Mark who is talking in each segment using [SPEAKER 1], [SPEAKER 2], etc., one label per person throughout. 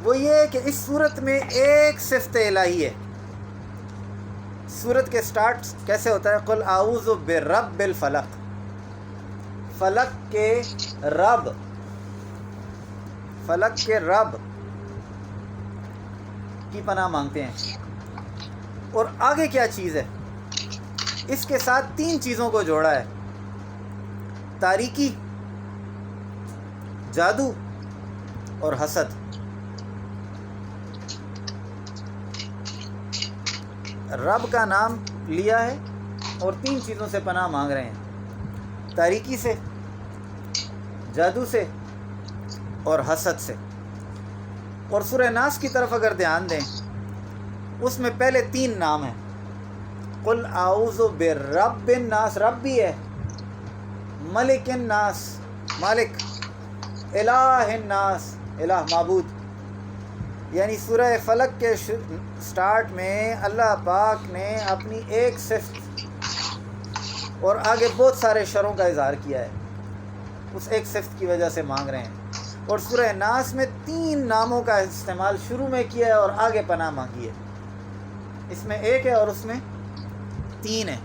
[SPEAKER 1] وہ یہ کہ اس صورت میں ایک صفت الہی ہے. صورت کے سٹارٹ کیسے ہوتا ہے؟ قل اعوذ برب الفلق، فلک کے رب، فلک کے رب کی پناہ مانگتے ہیں. اور آگے کیا چیز ہے؟ اس کے ساتھ 3 چیزوں کو جوڑا ہے: تاریکی، جادو اور حسد. رب کا نام لیا ہے اور 3 چیزوں سے پناہ مانگ رہے ہیں: تاریکی سے، جادو سے اور حسد سے. اور سورہ ناس کی طرف اگر دھیان دیں، اس میں پہلے 3 نام ہیں. قل اعوذ برب الناس، رب بھی ہے، ملک الناس مالک، الہ الناس الہ معبود. یعنی سورہ فلق کے سٹارٹ میں اللہ پاک نے اپنی ایک صفت اور آگے بہت سارے شروں کا اظہار کیا ہے، اس ایک صفت کی وجہ سے مانگ رہے ہیں. اور سورہ ناس میں 3 ناموں کا استعمال شروع میں کیا ہے اور آگے پناہ مانگی ہے. اس میں 1 ہے اور اس میں 3 ہے،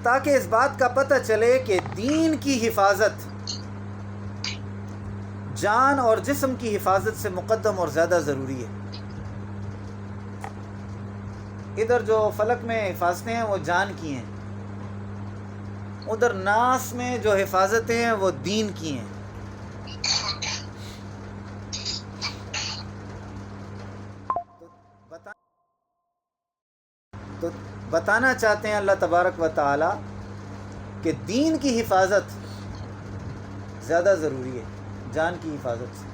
[SPEAKER 1] تاکہ اس بات کا پتہ چلے کہ دین کی حفاظت جان اور جسم کی حفاظت سے مقدم اور زیادہ ضروری ہے. ادھر جو فلک میں حفاظتیں ہیں وہ جان کی ہیں، ادھر ناس میں جو حفاظتیں ہیں وہ دین کی ہیں. تو بتانا چاہتے ہیں اللہ تبارک و تعالی کہ دین کی حفاظت زیادہ ضروری ہے جان کی حفاظت سے.